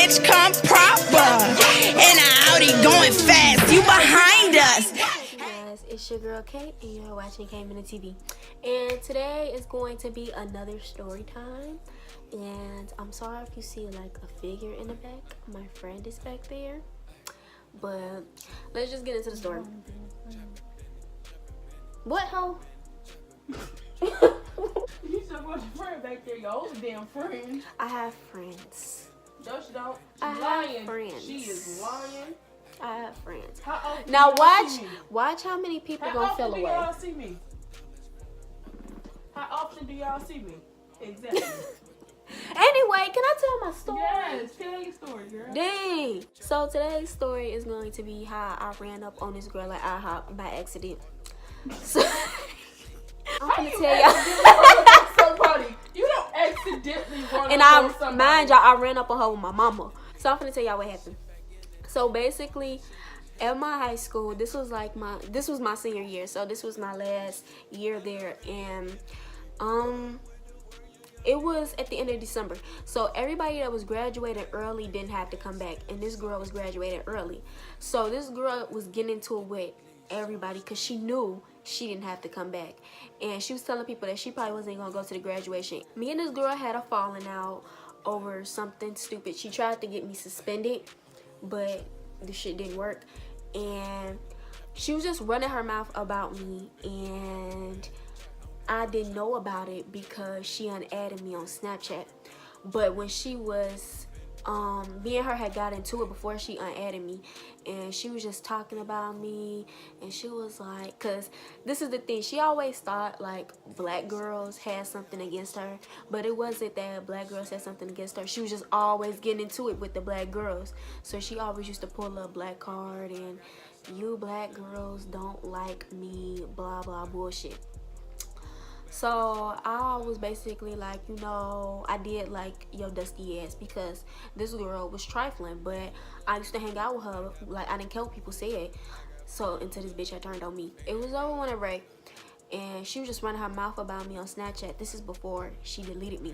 bitch come proper. In a Audi going fast, you behind us. Hey guys, it's your girl Kate and you're watching kayymenaaa TV. And today is going to be another story time. And I'm sorry if you see like a figure in the back. My friend is back there. But let's just get into the story. What, hoe? You still got your friend back there, your old damn friend. I have friends. No, she don't. She's I lying. have friends. She is lying. I have friends. How often Now do y'all see me? watch how many people How gonna often feel do away. y'all see me? How often do y'all see me? Exactly. Anyway, can I tell my story? Yes, tell your story, girl. Dang. So today's story is going to be how I ran up on this girl at Ihop by accident. So I'm gonna tell y'all. Somebody, you don't accidentally run And up on somebody. mind y'all, I ran up on her with my mama. So I'm gonna tell y'all what happened. So basically, at my high school, this was my senior year. So this was my last year there, and it was at the end of December. So everybody that was graduating early didn't have to come back, and this girl was graduating early. So this girl was getting into it with everybody because she knew she didn't have to come back, and she was telling people that she probably wasn't gonna go to the graduation. Me and this girl had a falling out over something stupid. She tried to get me suspended, but the shit didn't work, and she was just running her mouth about me, and I didn't know about it because she unadded me on Snapchat. But when she was me and her had got into it before she unadded me, and she was just talking about me, and she was like, cause this is the thing, she always thought like black girls had something against her, but it wasn't that black girls had something against her. She was just always getting into it with the black girls. So she always used to pull a black card and, you black girls don't like me, blah blah bullshit. So I was basically like, you know, I did like your dusty ass because this girl was trifling, but I used to hang out with her. Like, I didn't care what people said. So until this bitch had turned on me. It was over when I break, and she was just running her mouth about me on Snapchat. This is before she deleted me.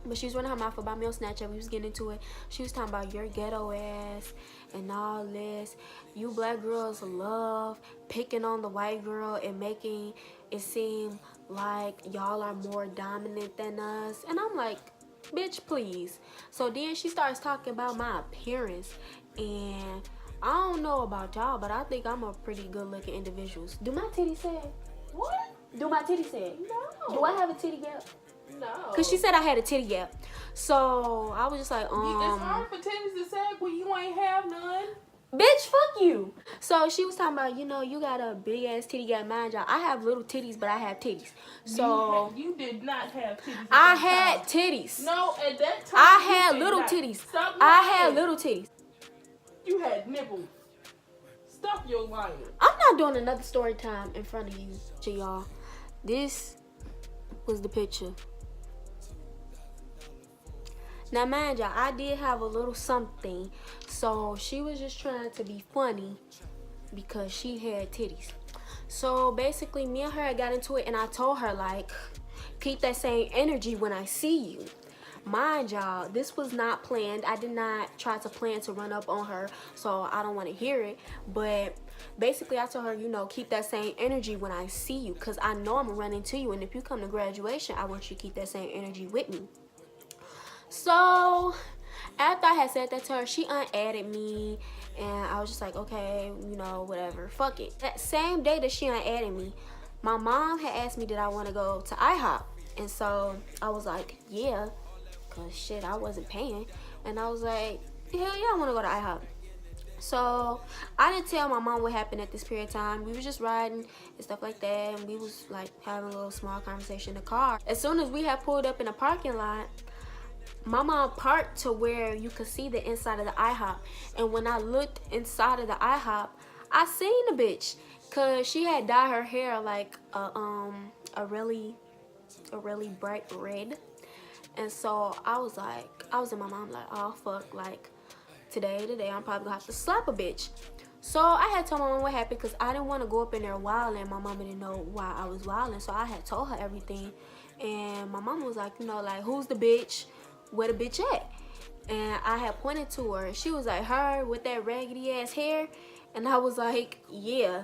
But she was running her mouth about me on Snapchat. We was getting into it. She was talking about your ghetto ass and all this. You black girls love picking on the white girl and making it seem like y'all are more dominant than us. And I'm like, bitch, please. So then she starts talking about my appearance. And I don't know about y'all, but I think I'm a pretty good looking individual. Do my titties say it? What? Do my titties say it? No. Do I have a titty gap? No. Cause she said I had a titty gap, so I was just like, It's hard for titties to sag when you ain't have none. bitch, fuck you. So she was talking about, you know, you got a big ass titty gap. Mind y'all, I have little titties, but I have titties. So you did not have titties. I had titties. No, at that time I you had did little not. titties. Stop I lying. had little titties. You had nipples. Stop your lying. I'm not doing another story time in front of you, to y'all. This was the picture. Now, mind y'all, I did have a little something. So she was just trying to be funny because she had titties. So basically, me and her got into it, and I told her, like, keep that same energy when I see you. Mind y'all, this was not planned. I did not try to plan to run up on her, so I don't want to hear it. But basically, I told her, you know, keep that same energy when I see you, because I know I'm going to run into you. And if you come to graduation, I want you to keep that same energy with me. So after I had said that to her, she unadded me, and I was just like, okay, you know, whatever, fuck it. That same day that she unadded me, my mom had asked me did I want to go to IHOP, and so I was like, yeah, cause shit, I wasn't paying, and I was like, hell yeah, I want to go to IHOP. So I didn't tell my mom what happened at this period of time. We was just riding and stuff like that, and we was like having a little small conversation in the car. As soon as we had pulled up in the parking lot, my mom parked to where you could see the inside of the IHOP, and when I looked inside of the IHOP, I seen the bitch, cause she had dyed her hair like a really bright red, and so I was in my mom like, oh fuck, like today I'm probably gonna have to slap a bitch. So I had told my mom what happened because I didn't want to go up in there wilding. My mama didn't know why I was wilding, so I had told her everything, and my mama was like, you know, like, who's the bitch? Where the bitch at? And I had pointed to her. She was like, her with that raggedy ass hair? And I was like, yeah.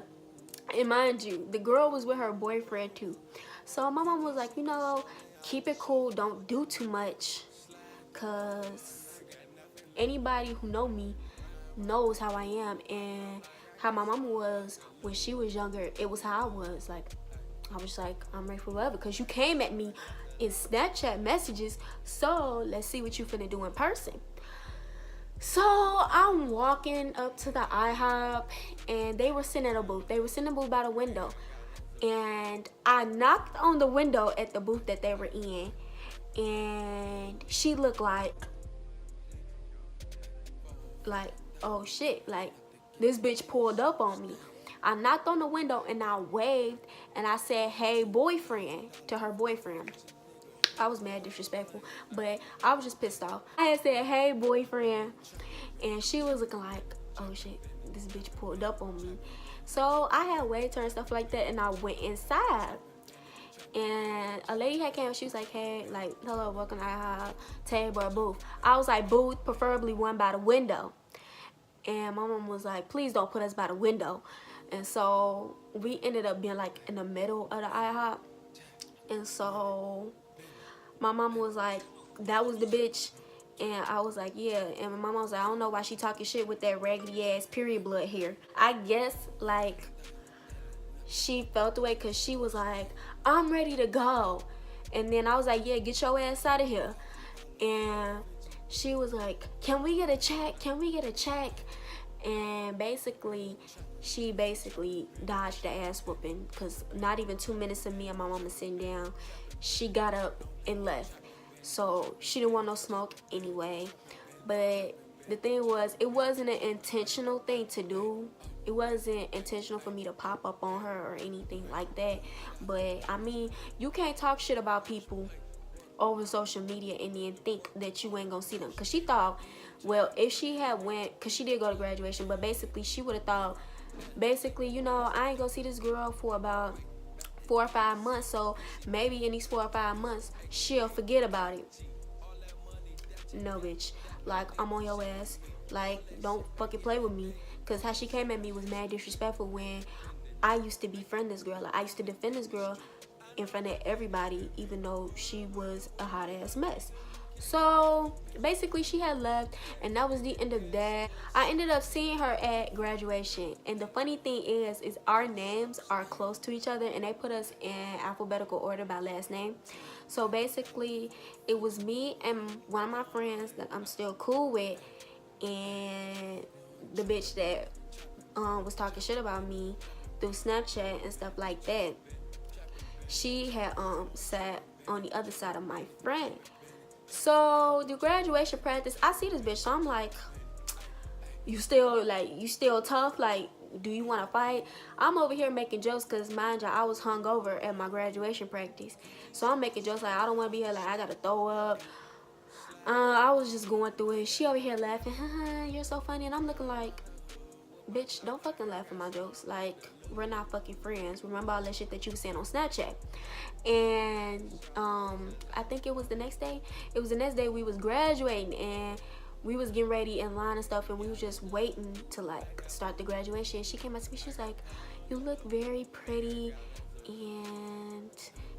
And mind you, the girl was with her boyfriend too. So my mom was like, you know, keep it cool, don't do too much, cause anybody who know me knows how I am and how my mama was when she was younger. It was how I was. Like, I was like, I'm ready for whatever, cause you came at me in Snapchat messages, so let's see what you finna do in person. So I'm walking up to the IHOP, and they were sitting at a booth. They were sitting in a booth by the window, and I knocked on the window at the booth that they were in, and she looked like, oh shit, like this bitch pulled up on me. I knocked on the window and I waved and I said, hey boyfriend, to her boyfriend. I was mad disrespectful, but I was just pissed off. I had said, hey boyfriend, and she was looking like, oh shit, this bitch pulled up on me. So I had waved to her and stuff like that, and I went inside. And a lady had came, she was like, hey, like, hello, welcome to our table or booth. I was like, booth, preferably one by the window. And my mom was like, please don't put us by the window. And so we ended up being like in the middle of the IHOP. And so my mom was like, that was the bitch. And I was like, yeah. And my mom was like, I don't know why she talking shit with that raggedy ass period blood hair. I guess like she felt the way because she was like, I'm ready to go. And then I was like, yeah, get your ass out of here. And she was like, can we get a check? Can we get a check? And basically, she basically dodged the ass whooping, because not even 2 minutes of me and my mama sitting down, she got up and left. So she didn't want no smoke anyway. But the thing was, it wasn't an intentional thing to do. It wasn't intentional for me to pop up on her or anything like that. But I mean, you can't talk shit about people over social media and then think that you ain't gonna see them. Because she thought, well, if she had went, because she did go to graduation, but basically she would have thought, basically, you know, I ain't gonna see this girl for about 4 or 5 months, so maybe in these 4 or 5 months she'll forget about it. No, bitch. Like, I'm on your ass. Like, don't fucking play with me. Because how she came at me was mad disrespectful when I used to befriend this girl. Like, I used to defend this girl in front of everybody, even though she was a hot ass mess. So basically she had left, and that was the end of that. I ended up seeing her at graduation, and the funny thing is our names are close to each other, and they put us in alphabetical order by last name. So basically it was me and one of my friends that I'm still cool with, and the bitch that was talking shit about me through Snapchat and stuff like that. She had sat on the other side of my friend. So the graduation practice, I see this bitch, so I'm like, you still tough? Like, do you want to fight? I'm over here making jokes because, mind you, I was hungover at my graduation practice. So I'm making jokes like, I don't want to be here, like, I got to throw up. I was just going through it. She over here laughing, you're so funny. And I'm looking like, bitch, don't fucking laugh at my jokes. Like, we're not fucking friends. Remember all that shit that you was saying on Snapchat. And I think it was the next day. It was the next day we was graduating, and we was getting ready in line and stuff, and we was just waiting to like start the graduation. She came up to me, she was like, you look very pretty. And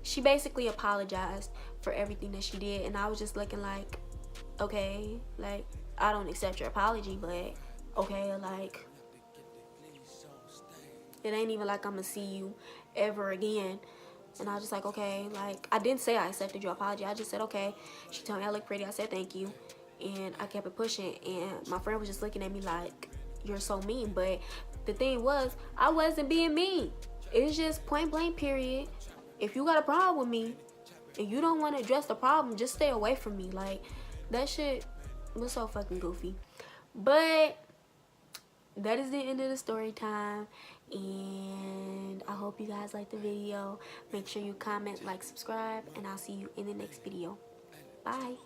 she basically apologized for everything that she did, and I was just looking like, okay, like, I don't accept your apology, but okay, like, it ain't even like I'm gonna see you ever again. And I was just like, okay, like, I didn't say I accepted your apology. I just said, okay. She told me I look pretty. I said, thank you. And I kept it pushing. And my friend was just looking at me like, you're so mean. But the thing was, I wasn't being mean. It's just point blank, period. If you got a problem with me and you don't want to address the problem, just stay away from me. Like, that shit was so fucking goofy. But that is the end of the story time, and I hope you guys liked the video. Make sure you comment, like, subscribe, and I'll see you in the next video. Bye.